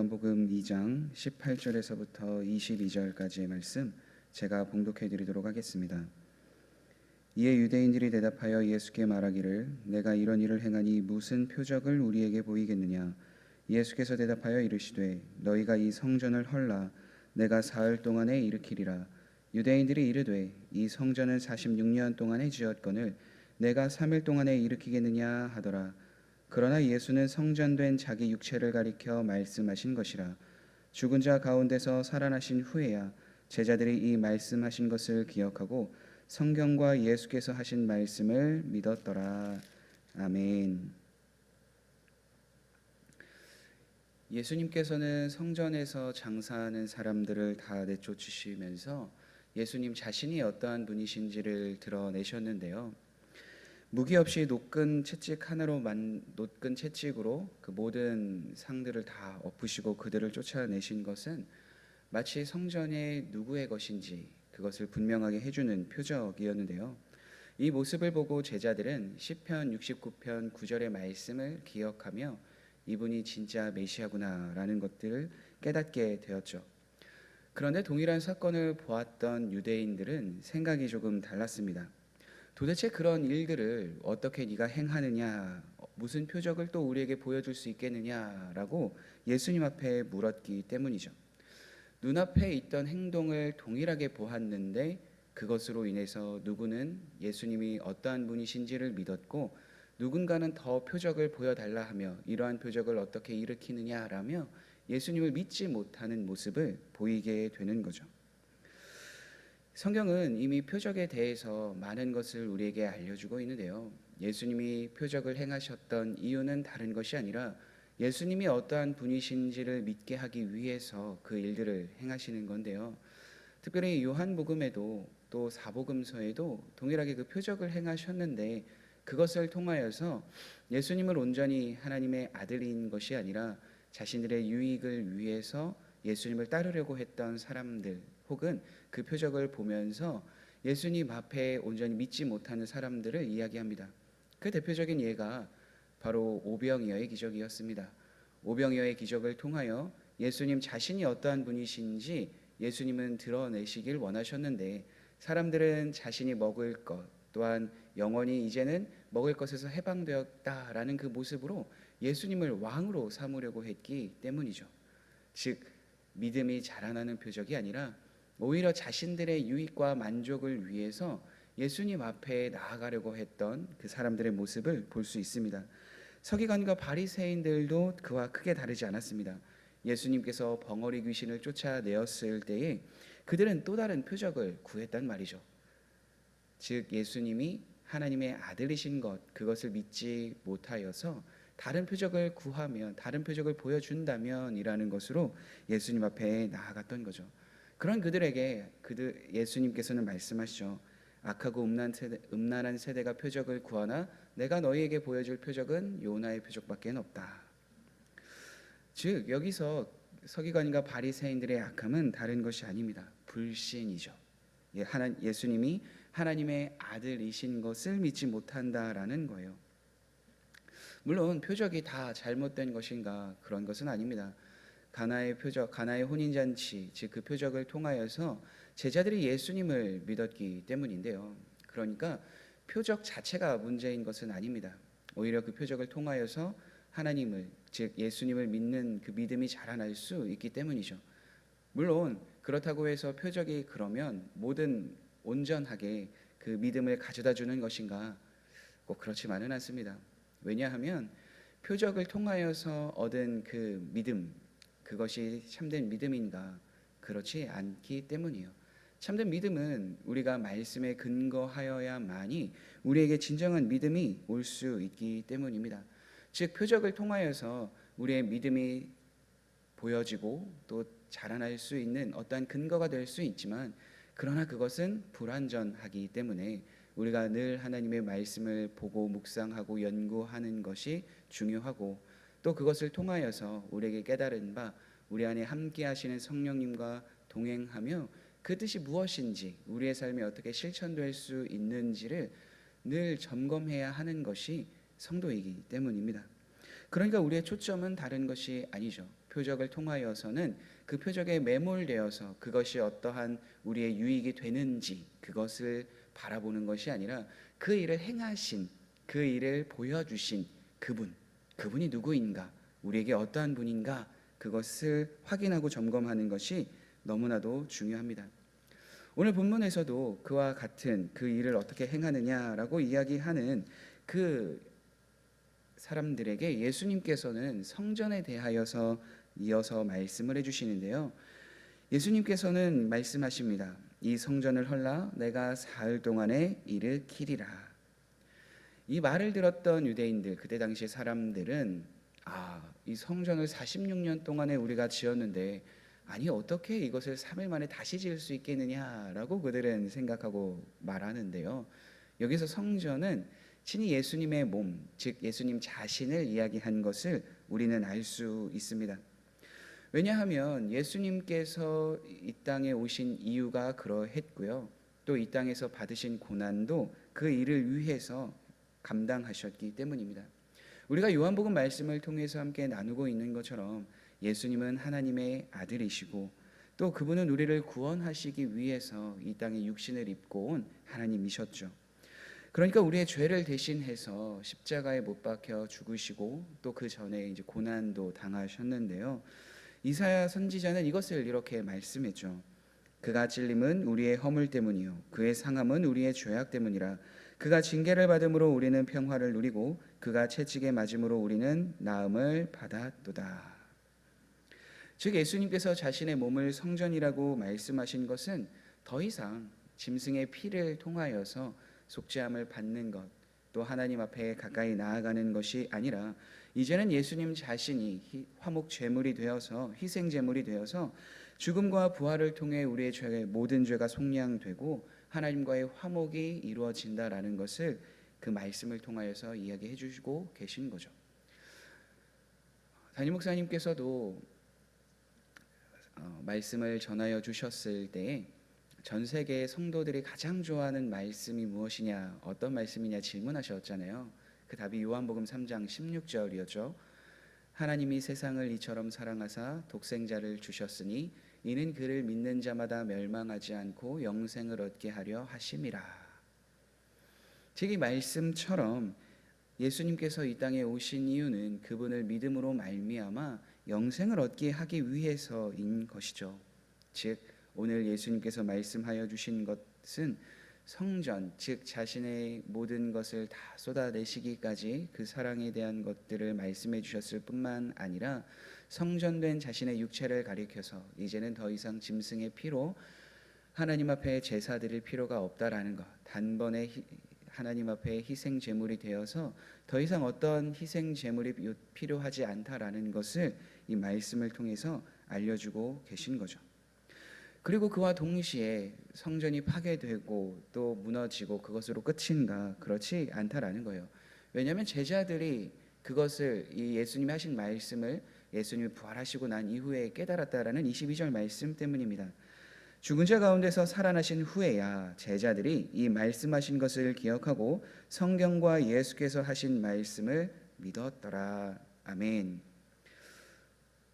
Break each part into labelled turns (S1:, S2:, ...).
S1: 요한복음 2장 18절에서부터 22절까지의 말씀 제가 봉독해 드리도록 하겠습니다. 이에 유대인들이 대답하여 예수께 말하기를 내가 이런 일을 행하니 무슨 표적을 우리에게 보이겠느냐. 예수께서 대답하여 이르시되 너희가 이 성전을 헐라 내가 사흘 동안에 일으키리라. 유대인들이 이르되 이 성전은 46년 동안에 지었거늘 내가 3일 동안에 일으키겠느냐 하더라. 그러나 예수는 성전된 자기 육체를 가리켜 말씀하신 것이라. 죽은 자 가운데서 살아나신 후에야 제자들이 이 말씀하신 것을 기억하고 성경과 예수께서 하신 말씀을 믿었더라. 아멘. 예수님께서는 성전에서 장사하는 사람들을 다 내쫓으시면서 예수님 자신이 어떠한 분이신지를 드러내셨는데요. 무기 없이 높은 채찍으로 그 모든 상들을 다 엎으시고 그들을 쫓아내신 것은 마치 성전이 누구의 것인지 그것을 분명하게 해주는 표적이었는데요. 이 모습을 보고 제자들은 시편 69편 9절의 말씀을 기억하며 이분이 진짜 메시아구나라는 것들을 깨닫게 되었죠. 그런데 동일한 사건을 보았던 유대인들은 생각이 조금 달랐습니다. 도대체 그런 일들을 어떻게 네가 행하느냐, 무슨 표적을 또 우리에게 보여줄 수 있겠느냐라고 예수님 앞에 물었기 때문이죠. 눈앞에 있던 행동을 동일하게 보았는데 그것으로 인해서 누구는 예수님이 어떠한 분이신지를 믿었고 누군가는 더 표적을 보여달라 하며 이러한 표적을 어떻게 일으키느냐라며 예수님을 믿지 못하는 모습을 보이게 되는 거죠. 성경은 이미 표적에 대해서 많은 것을 우리에게 알려주고 있는데요. 예수님이 표적을 행하셨던 이유는 다른 것이 아니라 예수님이 어떠한 분이신지를 믿게 하기 위해서 그 일들을 행하시는 건데요. 특별히 요한복음에도 또 사복음서에도 동일하게 그 표적을 행하셨는데 그것을 통하여서 예수님을 온전히 하나님의 아들인 것이 아니라 자신들의 유익을 위해서 예수님을 따르려고 했던 사람들 혹은 그 표적을 보면서 예수님 앞에 온전히 믿지 못하는 사람들을 이야기합니다. 그 대표적인 예가 바로 오병이어의 기적이었습니다. 오병이어의 기적을 통하여 예수님 자신이 어떠한 분이신지 예수님은 드러내시길 원하셨는데 사람들은 자신이 먹을 것 또한 영원히 이제는 먹을 것에서 해방되었다라는 그 모습으로 예수님을 왕으로 삼으려고 했기 때문이죠. 즉 믿음이 자라나는 표적이 아니라 오히려 자신들의 유익과 만족을 위해서 예수님 앞에 나아가려고 했던 그 사람들의 모습을 볼 수 있습니다. 서기관과 바리새인들도 그와 크게 다르지 않았습니다. 예수님께서 벙어리 귀신을 쫓아내었을 때에 그들은 또 다른 표적을 구했단 말이죠. 즉 예수님이 하나님의 아들이신 것 그것을 믿지 못하여서 다른 표적을 구하면 다른 표적을 보여준다면 이라는 것으로 예수님 앞에 나아갔던 거죠. 그런 그들에게 예수님께서는 말씀하시죠. 악하고 음란한 세대가 표적을 구하나 내가 너희에게 보여줄 표적은 요나의 표적밖에 없다. 즉 여기서 서기관과 바리새인들의 악함은 다른 것이 아닙니다. 불신이죠. 예수님이 하나님의 아들이신 것을 믿지 못한다라는 거예요. 물론 표적이 다 잘못된 것인가 그런 것은 아닙니다. 가나의 표적, 가나의 혼인잔치, 즉 그 표적을 통하여서 제자들이 예수님을 믿었기 때문인데요. 그러니까 표적 자체가 문제인 것은 아닙니다. 오히려 그 표적을 통하여서 하나님을, 즉 예수님을 믿는 그 믿음이 자라날 수 있기 때문이죠. 물론 그렇다고 해서 표적이 그러면 모든 온전하게 그 믿음을 가져다 주는 것인가? 꼭 그렇지만은 않습니다. 왜냐하면 표적을 통하여서 얻은 그 믿음, 그것이 참된 믿음인가? 그렇지 않기 때문이에요. 참된 믿음은 우리가 말씀에 근거하여야만이 우리에게 진정한 믿음이 올 수 있기 때문입니다. 즉 표적을 통하여서 우리의 믿음이 보여지고 또 자라날 수 있는 어떠한 근거가 될 수 있지만 그러나 그것은 불완전하기 때문에 우리가 늘 하나님의 말씀을 보고 묵상하고 연구하는 것이 중요하고 또 그것을 통하여서 우리에게 깨달은 바 우리 안에 함께 하시는 성령님과 동행하며 그 뜻이 무엇인지 우리의 삶에 어떻게 실천될 수 있는지를 늘 점검해야 하는 것이 성도이기 때문입니다. 그러니까 우리의 초점은 다른 것이 아니죠. 표적을 통하여서는 그 표적에 매몰되어서 그것이 어떠한 우리의 유익이 되는지 그것을 바라보는 것이 아니라 그 일을 행하신, 그 일을 보여주신 그분이 누구인가, 우리에게 어떠한 분인가, 그것을 확인하고 점검하는 것이 너무나도 중요합니다. 오늘 본문에서도 그와 같은 그 일을 어떻게 행하느냐라고 이야기하는 그 사람들에게 예수님께서는 성전에 대하여서 이어서 말씀을 해주시는데요. 예수님께서는 말씀하십니다. 이 성전을 헐라 내가 사흘 동안에 일으키리라. 이 말을 들었던 유대인들, 그때 당시 사람들은 이 성전을 46년 동안에 우리가 지었는데 아니 어떻게 이것을 3일 만에 다시 지을 수 있겠느냐라고 그들은 생각하고 말하는데요. 여기서 성전은 친히 예수님의 몸, 즉 예수님 자신을 이야기한 것을 우리는 알 수 있습니다. 왜냐하면 예수님께서 이 땅에 오신 이유가 그러했고요. 또 이 땅에서 받으신 고난도 그 일을 위해서 감당하셨기 때문입니다. 우리가 요한복음 말씀을 통해서 함께 나누고 있는 것처럼 예수님은 하나님의 아들이시고 또 그분은 우리를 구원하시기 위해서 이 땅에 육신을 입고 온 하나님이셨죠. 그러니까 우리의 죄를 대신해서 십자가에 못 박혀 죽으시고 또 그 전에 이제 고난도 당하셨는데요. 이사야 선지자는 이것을 이렇게 말씀했죠. 그가 찔림은 우리의 허물 때문이요 그의 상함은 우리의 죄악 때문이라. 그가 징계를 받음으로 우리는 평화를 누리고 그가 채찍에 맞음으로 우리는 나음을 받았도다. 즉 예수님께서 자신의 몸을 성전이라고 말씀하신 것은 더 이상 짐승의 피를 통하여서 속죄함을 받는 것, 또 하나님 앞에 가까이 나아가는 것이 아니라 이제는 예수님 자신이 화목 제물이 되어서 희생 제물이 되어서 죽음과 부활을 통해 우리의 죄의 모든 죄가 속량되고 하나님과의 화목이 이루어진다라는 것을 그 말씀을 통하여서 이야기해 주시고 계신 거죠. 담임 목사님께서도 말씀을 전하여 주셨을 때 전 세계 성도들이 가장 좋아하는 말씀이 무엇이냐, 어떤 말씀이냐 질문하셨잖아요. 그 답이 요한복음 3장 16절이었죠. 하나님이 세상을 이처럼 사랑하사 독생자를 주셨으니 이는 그를 믿는 자마다 멸망하지 않고 영생을 얻게 하려 하심이라. 즉 이 말씀처럼 예수님께서 이 땅에 오신 이유는 그분을 믿음으로 말미암아 영생을 얻게 하기 위해서인 것이죠. 즉 오늘 예수님께서 말씀하여 주신 것은 성전, 즉 자신의 모든 것을 다 쏟아내시기까지 그 사랑에 대한 것들을 말씀해 주셨을 뿐만 아니라 성전된 자신의 육체를 가리켜서 이제는 더 이상 짐승의 피로 하나님 앞에 제사 드릴 필요가 없다라는 것, 단번에 하나님 앞에 희생 제물이 되어서 더 이상 어떤 희생 제물이 필요하지 않다라는 것을 이 말씀을 통해서 알려주고 계신 거죠. 그리고 그와 동시에 성전이 파괴되고 또 무너지고 그것으로 끝인가? 그렇지 않다라는 거예요. 왜냐하면 제자들이 그것을 이 예수님이 하신 말씀을 예수님이 부활하시고 난 이후에 깨달았다라는 22절 말씀 때문입니다. 죽은 자 가운데서 살아나신 후에야 제자들이 이 말씀하신 것을 기억하고 성경과 예수께서 하신 말씀을 믿었더라. 아멘.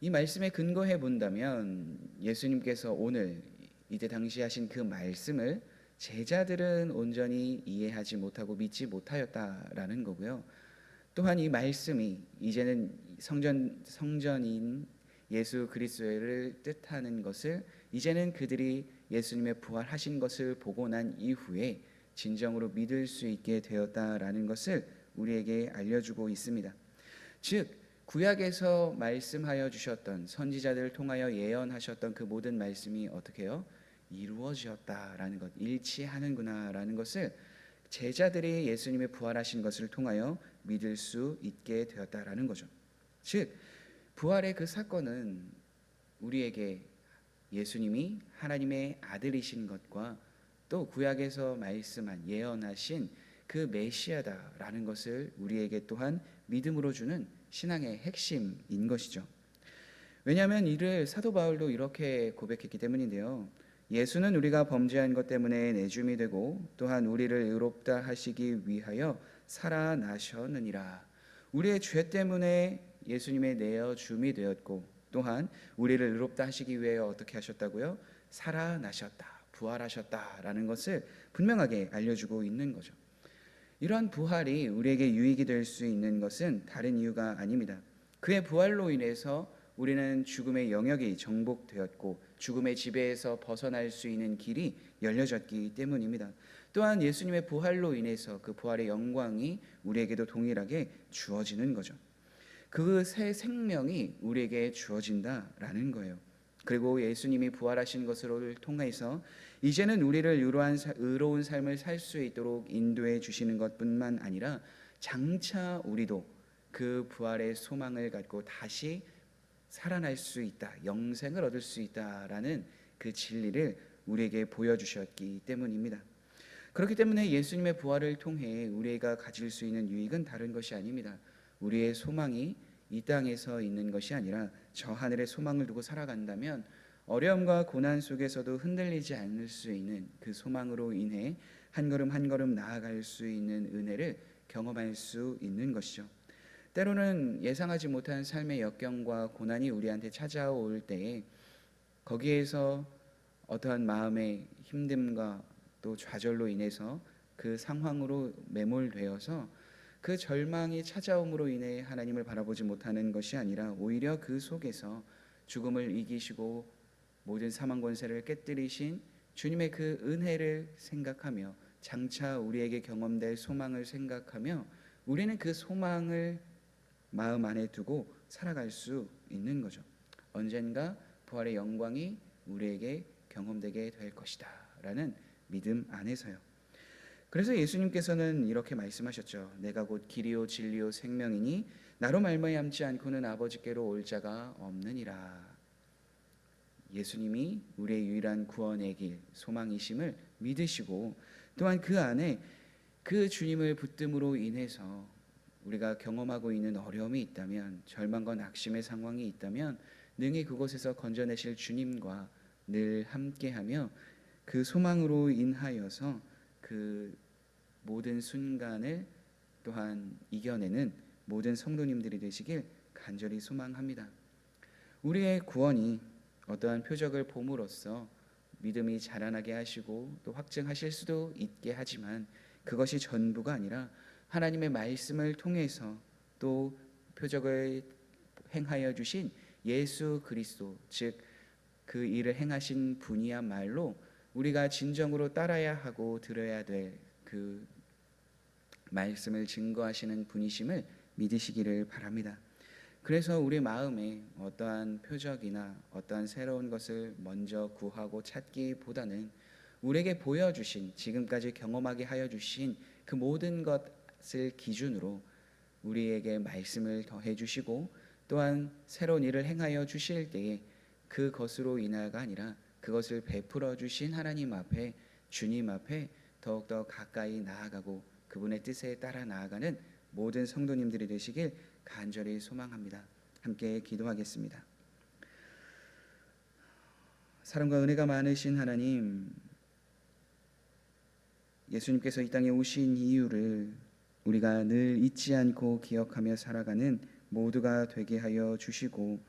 S1: 이 말씀에 근거해 본다면 예수님께서 오늘 이때 당시 하신 그 말씀을 제자들은 온전히 이해하지 못하고 믿지 못하였다라는 거고요. 또한 이 말씀이 이제는 성전인 예수 그리스도를 뜻하는 것을 이제는 그들이 예수님의 부활하신 것을 보고 난 이후에 진정으로 믿을 수 있게 되었다라는 것을 우리에게 알려주고 있습니다. 즉 구약에서 말씀하여 주셨던 선지자들을 통하여 예언하셨던 그 모든 말씀이 어떻게 해요? 이루어졌다라는 것, 일치하는구나라는 것을 제자들이 예수님의 부활하신 것을 통하여 믿을 수 있게 되었다라는 거죠. 즉 부활의 그 사건은 우리에게 예수님이 하나님의 아들이신 것과 또 구약에서 말씀한 예언하신 그 메시아다라는 것을 우리에게 또한 믿음으로 주는 신앙의 핵심인 것이죠. 왜냐하면 이를 사도 바울도 이렇게 고백했기 때문인데요. 예수는 우리가 범죄한 것 때문에 내줌이 되고 또한 우리를 의롭다 하시기 위하여 살아나셨느니라. 우리의 죄 때문에 예수님의 내어 줌이 되었고 또한 우리를 의롭다 하시기 위해 어떻게 하셨다고요? 살아나셨다, 부활하셨다라는 것을 분명하게 알려주고 있는 거죠. 이러한 부활이 우리에게 유익이 될 수 있는 것은 다른 이유가 아닙니다. 그의 부활로 인해서 우리는 죽음의 영역이 정복되었고 죽음의 지배에서 벗어날 수 있는 길이 열려졌기 때문입니다. 또한 예수님의 부활로 인해서 그 부활의 영광이 우리에게도 동일하게 주어지는 거죠. 그 새 생명이 우리에게 주어진다라는 거예요. 그리고 예수님이 부활하신 것을 통해서 이제는 우리를 의로운 삶을 살 수 있도록 인도해 주시는 것뿐만 아니라 장차 우리도 그 부활의 소망을 갖고 다시 살아날 수 있다, 영생을 얻을 수 있다라는 그 진리를 우리에게 보여주셨기 때문입니다. 그렇기 때문에 예수님의 부활을 통해 우리가 가질 수 있는 유익은 다른 것이 아닙니다. 우리의 소망이 이 땅에서 있는 것이 아니라 저 하늘의 소망을 두고 살아간다면 어려움과 고난 속에서도 흔들리지 않을 수 있는 그 소망으로 인해 한 걸음 한 걸음 나아갈 수 있는 은혜를 경험할 수 있는 것이죠. 때로는 예상하지 못한 삶의 역경과 고난이 우리한테 찾아올 때에 거기에서 어떠한 마음의 힘듦과 또 좌절로 인해서 그 상황으로 매몰되어서 그 절망이 찾아옴으로 인해 하나님을 바라보지 못하는 것이 아니라 오히려 그 속에서 죽음을 이기시고 모든 사망 권세를 깨뜨리신 주님의 그 은혜를 생각하며 장차 우리에게 경험될 소망을 생각하며 우리는 그 소망을 마음 안에 두고 살아갈 수 있는 거죠. 언젠가 부활의 영광이 우리에게 경험되게 될 것이다 라는 믿음 안에서요. 그래서 예수님께서는 이렇게 말씀하셨죠. 내가 곧 길이요 진리요 생명이니 나로 말미암지 않고는 아버지께로 올 자가 없느니라. 예수님이 우리의 유일한 구원의 길, 소망이심을 믿으시고 또한 그 안에 그 주님을 붙듦으로 인해서 우리가 경험하고 있는 어려움이 있다면, 절망과 낙심의 상황이 있다면 능히 그곳에서 건져내실 주님과 늘 함께하며 그 소망으로 인하여서 그 모든 순간을 또한 이겨내는 모든 성도님들이 되시길 간절히 소망합니다. 우리의 구원이 어떠한 표적을 봄으로써 믿음이 자라나게 하시고 또 확증하실 수도 있게 하지만 그것이 전부가 아니라 하나님의 말씀을 통해서 또 표적을 행하여 주신 예수 그리스도, 즉 그 일을 행하신 분이야말로 우리가 진정으로 따라야 하고 들어야 될 그 말씀을 증거하시는 분이심을 믿으시기를 바랍니다. 그래서 우리 마음에 어떠한 표적이나 어떠한 새로운 것을 먼저 구하고 찾기보다는 우리에게 보여주신, 지금까지 경험하게 하여 주신 그 모든 것을 기준으로 우리에게 말씀을 더해 주시고 또한 새로운 일을 행하여 주실 때에 그것으로 인하가 아니라 그것을 베풀어 주신 하나님 앞에, 주님 앞에 더욱더 가까이 나아가고 그분의 뜻에 따라 나아가는 모든 성도님들이 되시길 간절히 소망합니다. 함께 기도하겠습니다. 사랑과 은혜가 많으신 하나님, 예수님께서 이 땅에 오신 이유를 우리가 늘 잊지 않고 기억하며 살아가는 모두가 되게 하여 주시고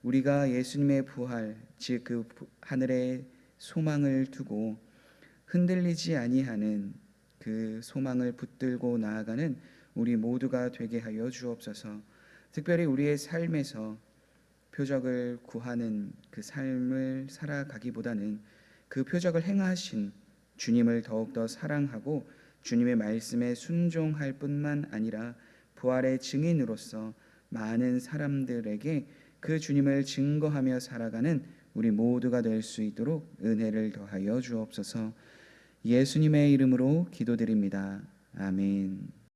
S1: 우리가 예수님의 부활, 즉 그 하늘의 소망을 두고 흔들리지 아니하는 그 소망을 붙들고 나아가는 우리 모두가 되게 하여 주옵소서. 특별히 우리의 삶에서 표적을 구하는 그 삶을 살아가기보다는 그 표적을 행하신 주님을 더욱더 사랑하고 주님의 말씀에 순종할 뿐만 아니라 부활의 증인으로서 많은 사람들에게 그 주님을 증거하며 살아가는 우리 모두가 될 수 있도록 은혜를 더하여 주옵소서. 예수님의 이름으로 기도드립니다. 아멘.